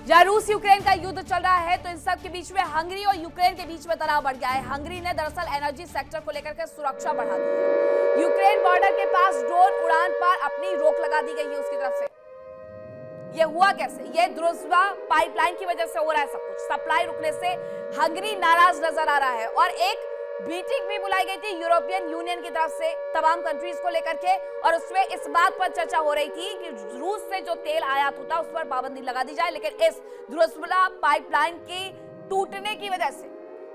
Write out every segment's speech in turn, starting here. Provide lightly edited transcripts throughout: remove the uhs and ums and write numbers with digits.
जहां रूस यूक्रेन का युद्ध चल रहा है तो इन सब के बीच में हंगरी और यूक्रेन के बीच में तनाव बढ़ गया है। हंगरी ने दरअसल एनर्जी सेक्टर को लेकर के सुरक्षा बढ़ा दी है। यूक्रेन बॉर्डर के पास ड्रोन उड़ान पर अपनी रोक लगा दी गई है उसकी तरफ से। ये हुआ कैसे? ये द्रुज़्बा पाइपलाइन की वजह से हो रहा है सब कुछ। सप्लाई रुकने से हंगरी नाराज नजर आ रहा है और एक मीटिंग भी बुलाई गई थी यूरोपियन यूनियन की तरफ से तमाम कंट्रीज को लेकर के, और उसमें इस बात पर चर्चा हो रही थी कि रूस से जो तेल आयात होता है उस पर पाबंदी लगा दी जाए। लेकिन इस द्रुज़्बा पाइपलाइन की टूटने की वजह से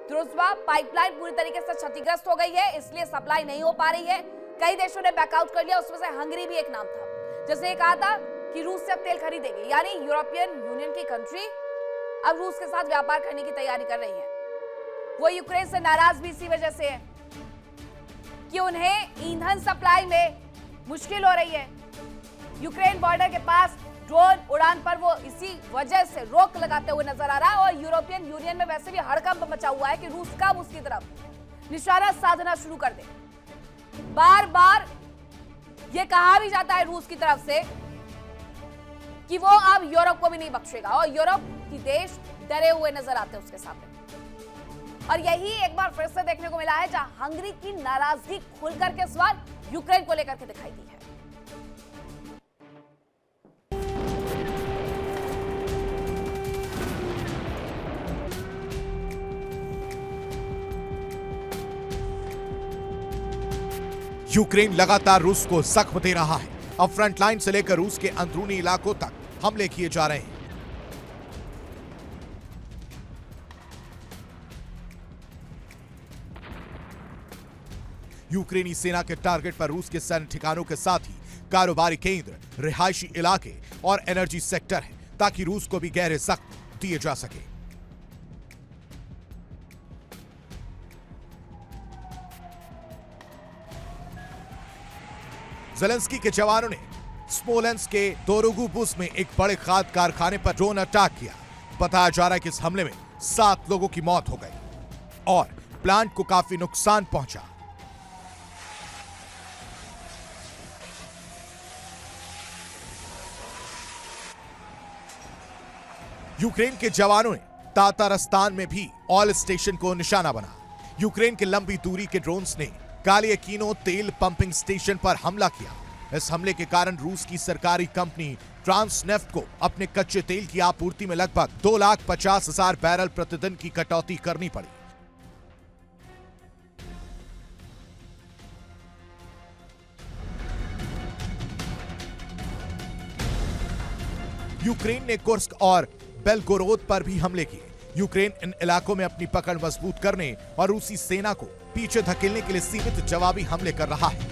द्रुज़्बा पाइपलाइन पूरी तरीके से क्षतिग्रस्त हो गई है, इसलिए सप्लाई नहीं हो पा रही है। कई देशों ने बैकआउट कर लिया, उसमें से हंगरी भी एक नाम था जिसने कहा था कि रूस से अब तेल खरीदेगी। यानी यूरोपियन यूनियन की कंट्री अब रूस के साथ व्यापार करने की तैयारी कर रही है। वो यूक्रेन से नाराज भी इसी वजह से है कि उन्हें ईंधन सप्लाई में मुश्किल हो रही है। यूक्रेन बॉर्डर के पास ड्रोन उड़ान पर वो इसी वजह से रोक लगाते हुए नजर आ रहा है। और यूरोपियन यूनियन में वैसे भी हड़कंप मचा हुआ है कि रूस कब उसकी तरफ निशाना साधना शुरू कर दे। बार बार ये कहा भी जाता है रूस की तरफ से कि वो अब यूरोप को भी नहीं बख्शेगा, और यूरोप की देश डरे हुए नजर आते हैं उसके सामने। और यही एक बार फिर से देखने को मिला है जहां हंगरी की नाराजगी खुलकर के इस बार यूक्रेन को लेकर के दिखाई दी है। यूक्रेन लगातार रूस को जख्म दे रहा है। अब फ्रंटलाइन से लेकर रूस के अंदरूनी इलाकों तक हमले किए जा रहे हैं। यूक्रेनी सेना के टारगेट पर रूस के सैन्य ठिकानों के साथ ही कारोबारी केंद्र, रिहायशी इलाके और एनर्जी सेक्टर है, ताकि रूस को भी गहरे जख्म दिए जा सके। ज़ेलेंस्की के जवानों ने स्मोलेंस्क के दोरोगुबुस में एक बड़े खाद कारखाने पर ड्रोन अटैक किया। बताया जा रहा है कि इस हमले में 7 लोगों की मौत हो गई और प्लांट को काफी नुकसान पहुंचा। यूक्रेन के जवानों ने तातारस्तान में भी ऑयल स्टेशन को निशाना बना। यूक्रेन के लंबी दूरी के ड्रोन्स ने कालियकीनो तेल पंपिंग स्टेशन पर हमला किया। इस हमले के कारण रूस की सरकारी कंपनी ट्रांसनेफ्ट को अपने कच्चे तेल की आपूर्ति में लगभग 2,50,000 बैरल प्रतिदिन की कटौती करनी पड़ी। यूक्रेन ने कुर्स्क और बेलगोरोद पर भी हमले किए। यूक्रेन इन इलाकों में अपनी पकड़ मजबूत करने और रूसी सेना को पीछे धकेलने के लिए सीमित जवाबी हमले कर रहा है।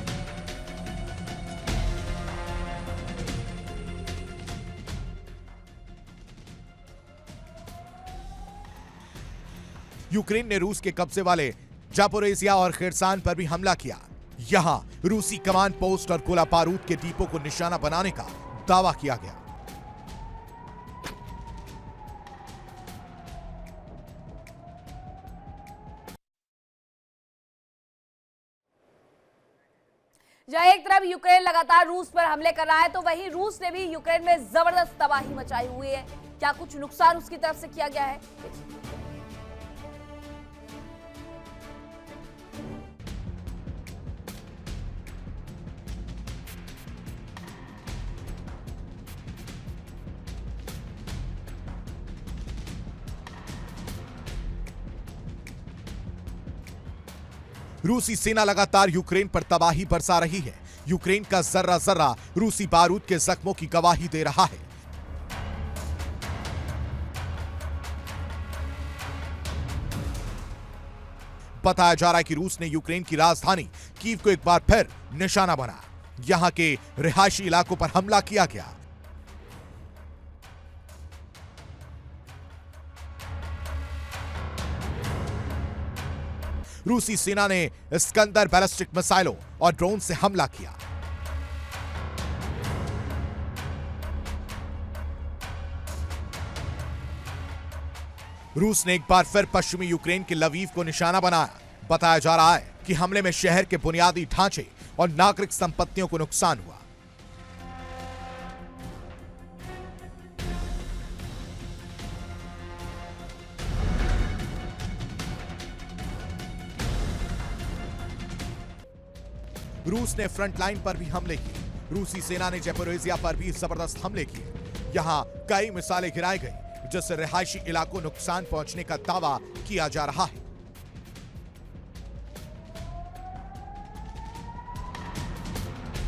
यूक्रेन ने रूस के कब्जे वाले जापोरेजिया और खिरसान पर भी हमला किया। यहां रूसी कमांड पोस्ट और गोला बारूद के डिपो को निशाना बनाने का दावा किया गया। जहां एक तरफ यूक्रेन लगातार रूस पर हमले कर रहा है तो वहीं रूस ने भी यूक्रेन में जबरदस्त तबाही मचाई हुई है। क्या कुछ नुकसान उसकी तरफ से किया गया है? रूसी सेना लगातार यूक्रेन पर तबाही बरसा रही है। यूक्रेन का जर्रा जर्रा रूसी बारूद के जख्मों की गवाही दे रहा है। बताया जा रहा है कि रूस ने यूक्रेन की राजधानी कीव को एक बार फिर निशाना बनाया। यहां के रिहायशी इलाकों पर हमला किया गया। रूसी सेना ने स्कंदर बैलिस्टिक मिसाइलों और ड्रोन से हमला किया। रूस ने एक बार फिर पश्चिमी यूक्रेन के लवीव को निशाना बनाया। बताया जा रहा है कि हमले में शहर के बुनियादी ढांचे और नागरिक संपत्तियों को नुकसान हुआ। रूस ने फ्रंट लाइन पर भी हमले किए। रूसी सेना ने ज़ैपोरिज़िया पर भी जबरदस्त हमले किए। यहां कई मिसाइलें गिराई गई, जिससे रिहायशी इलाकों नुकसान पहुंचने का दावा किया जा रहा है।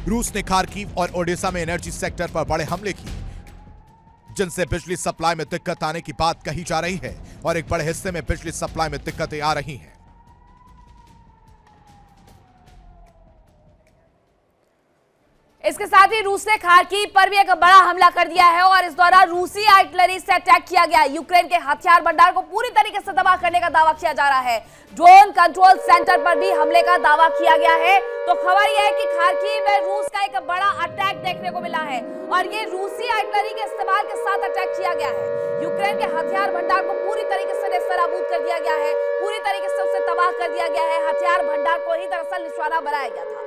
रूस ने खार्किव और ओडेसा में एनर्जी सेक्टर पर बड़े हमले किए, जिनसे बिजली सप्लाई में दिक्कत आने की बात कही जा रही है और एक बड़े हिस्से में बिजली सप्लाई में दिक्कतें आ रही हैं। इसके साथ ही रूस ने खार्किव पर भी एक बड़ा हमला कर दिया है और इस दौरान रूसी आर्टिलरी से अटैक किया गया। यूक्रेन के हथियार भंडार को पूरी तरीके से तबाह करने का दावा किया जा रहा है। ड्रोन कंट्रोल सेंटर पर भी हमले का दावा किया गया है। तो खबर यह है कि खार्किव में रूस का एक बड़ा अटैक देखने को मिला है और ये रूसी आर्टिलरी के इस्तेमाल के साथ अटैक किया गया है। यूक्रेन के हथियार भंडार को पूरी तरीके से नेस्तनाबूद कर दिया गया है, पूरी तरीके से उसे तबाह कर दिया गया है। हथियार भंडार को ही दरअसल निशाना बनाया गया था।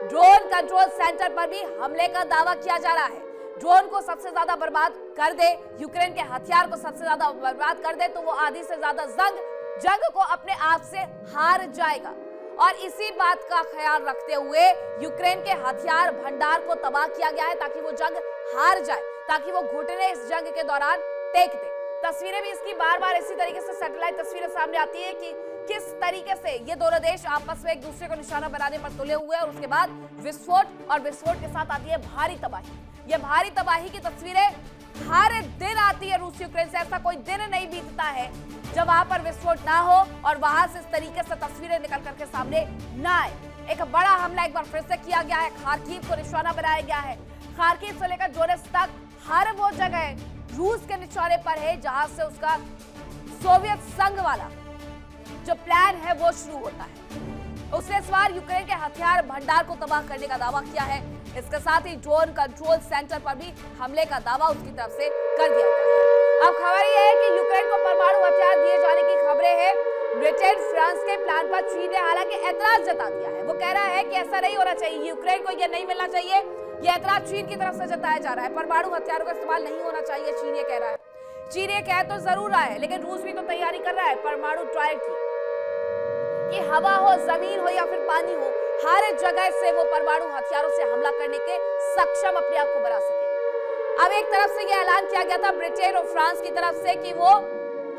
ड्रोन कंट्रोल सेंटर पर भी हमले का दावा किया जा रहा है। ड्रोन को सबसे ज्यादा बर्बाद कर दे, यूक्रेन के हथियार को सबसे ज्यादा बर्बाद कर दे तो वो आधी से ज्यादा जंग को अपने आप से हार जाएगा। और इसी बात का ख्याल रखते हुए यूक्रेन के हथियार भंडार को तबाह किया गया है ताकि वो जंग हार जाए, ताकि वो घुटने इस जंग के दौरान टेक दे। तस्वीरें भी इसकी बार बार इसी तरीके से सैटेलाइट तस्वीरें सामने आती है कि किस तरीके से ये दोनों देश आपस में एक दूसरे को निशाना बनाने पर तुले हुए हैं और उसके बाद विस्फोट, और विस्फोट के साथ आती है भारी तबाही। ये भारी तबाही की तस्वीरें हर दिन आती है रूस यूक्रेन से। ऐसा कोई दिन नहीं बीतता है जब वहां पर विस्फोट ना हो और वहां से इस तरीके से तस्वीरें निकल करके सामने ना आए। एक बड़ा हमला एक बार फिर से किया गया है, खार्किव को निशाना बनाया गया है। खार्किव से लेकर डोनेत्स्क तक हर वो जगह रूस के निशाने पर है जहां से उसका सोवियत संघ वाला जो प्लान है वो शुरू होता है। उसने इस बार यूक्रेन के हथियार भंडार को तबाह करने का दावा किया है। इसके साथ ही ड्रोन कंट्रोल सेंटर पर भी हमले का दावा उसकी तरफ से कर दिया गया है। अब खबर यह है कि यूक्रेन को परमाणु हथियार दिए जाने की खबरें हैं। ब्रिटेन, फ्रांस के प्लान पर चीन ने हालांकि ऐतराज जता दिया है। वो कह रहा है कि ऐसा नहीं होना चाहिए, यूक्रेन को यह नहीं मिलना चाहिए। यह ऐतराज चीन की तरफ से जताया जा रहा है। परमाणु हथियारों का इस्तेमाल नहीं होना चाहिए, चीन ये कह रहा है। चीन ये कह तो जरूर रहा है, लेकिन रूस भी तो तैयारी कर रहा है परमाणु ट्रायल की, कि हवा हो, जमीन हो या फिर पानी हो, हर जगह से वो परमाणु हथियारों से हमला करने के सक्षम अपने आप को बना सके। अब एक तरफ से यह ऐलान किया गया था ब्रिटेन और फ्रांस की तरफ से कि वो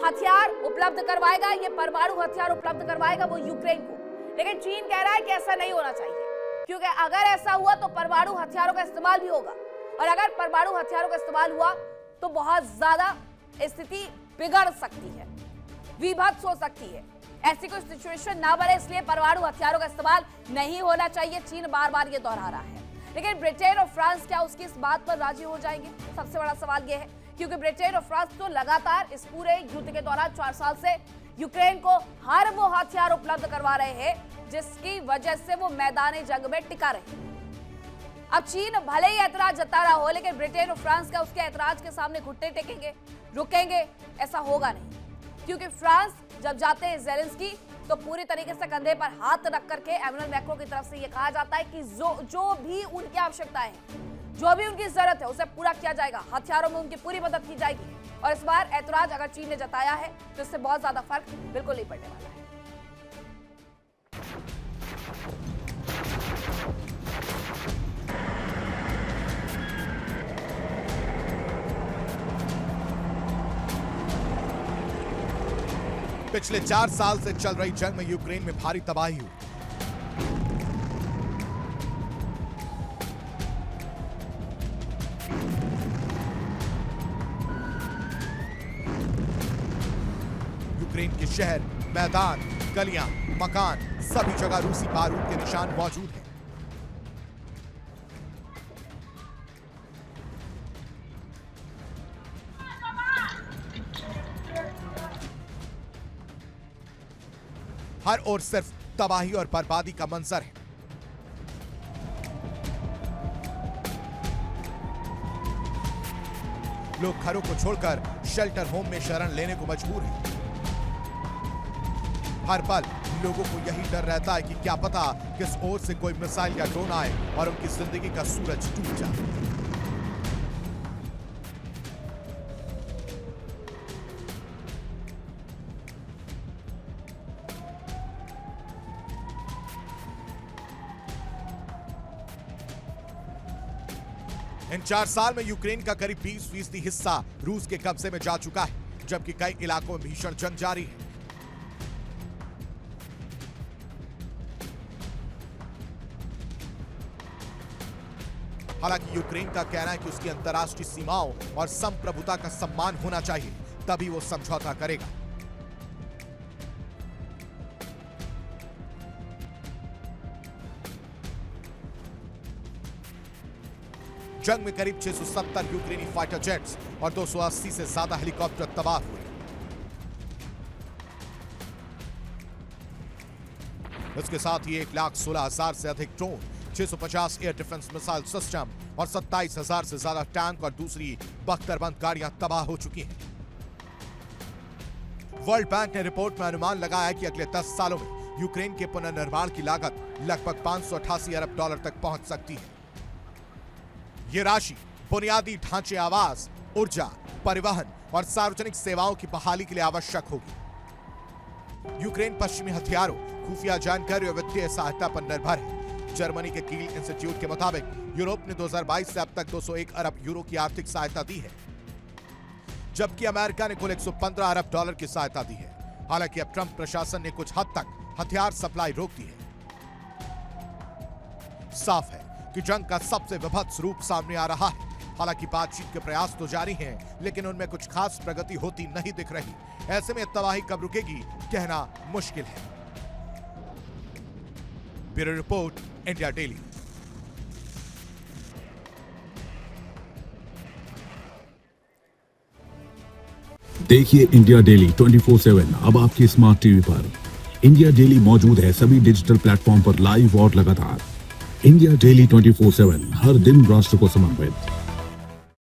हथियार उपलब्ध करवाएगा, ये परमाणु हथियार उपलब्ध करवाएगा वो यूक्रेन को, लेकिन चीन कह रहा है कि ऐसा नहीं होना चाहिए, क्योंकि अगर ऐसा हुआ तो परमाणु हथियारों का इस्तेमाल भी होगा और अगर परमाणु हथियारों का इस्तेमाल हुआ तो बहुत ज्यादा स्थिति बिगड़ सकती है, विभत्स हो सकती है। ऐसी कोई सिचुएशन ना बने, इसलिए परमाणु हथियारों का इस्तेमाल नहीं होना चाहिए। चीन बार बार ये दोहरा रहा है, लेकिन ब्रिटेन और फ्रांस क्या उसकी इस बात पर राजी हो जाएंगे? सबसे बड़ा सवाल ये है, क्योंकि ब्रिटेन और फ्रांस तो लगातार इस पूरे युद्ध के दौरान 4 साल से यूक्रेन को हर वो हथियार उपलब्ध करवा रहे हैं जिसकी वजह से वो मैदान जंग में टिका रहे। अब चीन भले ही ऐतराज जता रहा हो, लेकिन ब्रिटेन और फ्रांस का उसके ऐतराज के सामने घुटने टेकेंगे, रुकेंगे? ऐसा होगा नहीं, क्योंकि फ्रांस जब जाते हैं ज़ेलेंस्की तो पूरी तरीके से कंधे पर हाथ रख करके एमैनुअल मैक्रों की तरफ से ये कहा जाता है कि जो भी उनकी आवश्यकताएं हैं, जो भी उनकी जरूरत है उसे पूरा किया जाएगा, हथियारों में उनकी पूरी मदद की जाएगी। और इस बार ऐतराज अगर चीन ने जताया है तो इससे बहुत ज्यादा फर्क बिल्कुल नहीं पड़ने वाला है। पिछले 4 साल से चल रही जंग में यूक्रेन में भारी तबाही हुई। यूक्रेन के शहर, मैदान, गलियां, मकान, सभी जगह रूसी बारूद के निशान मौजूद हैं। हर ओर सिर्फ तबाही और बर्बादी का मंजर है। लोग घरों को छोड़कर शेल्टर होम में शरण लेने को मजबूर हैं। हर पल लोगों को यही डर रहता है कि क्या पता किस ओर से कोई मिसाइल या ड्रोन आए और उनकी जिंदगी का सूरज डूब जाए। इन 4 साल में यूक्रेन का करीब 20% हिस्सा रूस के कब्जे में जा चुका है, जबकि कई इलाकों में भीषण जंग जारी है। हालांकि यूक्रेन का कहना है कि उसकी अंतर्राष्ट्रीय सीमाओं और संप्रभुता का सम्मान होना चाहिए, तभी वो समझौता करेगा। जंग में करीब 670 यूक्रेनी फाइटर जेट्स और 280 से ज्यादा हेलीकॉप्टर तबाह हुए। इसके साथ ही 1,16,000 से अधिक drone, 650 air defence missile system और 27,000 से ज्यादा टैंक और दूसरी बख्तरबंद गाड़ियां तबाह हो चुकी हैं। वर्ल्ड बैंक ने रिपोर्ट में अनुमान लगाया कि अगले 10 सालों में यूक्रेन के पुनर्निर्माण की लागत लगभग 588 अरब डॉलर तक पहुंच सकती है। यह राशि बुनियादी ढांचे, आवास, ऊर्जा, परिवहन और सार्वजनिक सेवाओं की बहाली के लिए आवश्यक होगी। यूक्रेन पश्चिमी हथियारों, खुफिया जानकारी और वित्तीय सहायता पर निर्भर है। जर्मनी के कील इंस्टीट्यूट के मुताबिक यूरोप ने 2022 से अब तक 201 अरब यूरो की आर्थिक सहायता दी है, जबकि अमेरिका ने कुल 115 अरब डॉलर की सहायता दी है। हालांकि अब ट्रंप प्रशासन ने कुछ हद तक हथियार सप्लाई रोक दी है। साफ है कि जंग का सबसे विभत्स रूप सामने आ रहा है। हालांकि बातचीत के प्रयास तो जारी हैं, लेकिन उनमें कुछ खास प्रगति होती नहीं दिख रही। ऐसे में तबाही कब रुकेगी, कहना मुश्किल है। Bureau report, India daily. देखिए इंडिया डेली 24/7 अब आपकी स्मार्ट टीवी पर। इंडिया डेली मौजूद है सभी डिजिटल प्लेटफॉर्म पर लाइव और लगातार। इंडिया डेली 24/7 हर दिन राष्ट्र को समर्पित।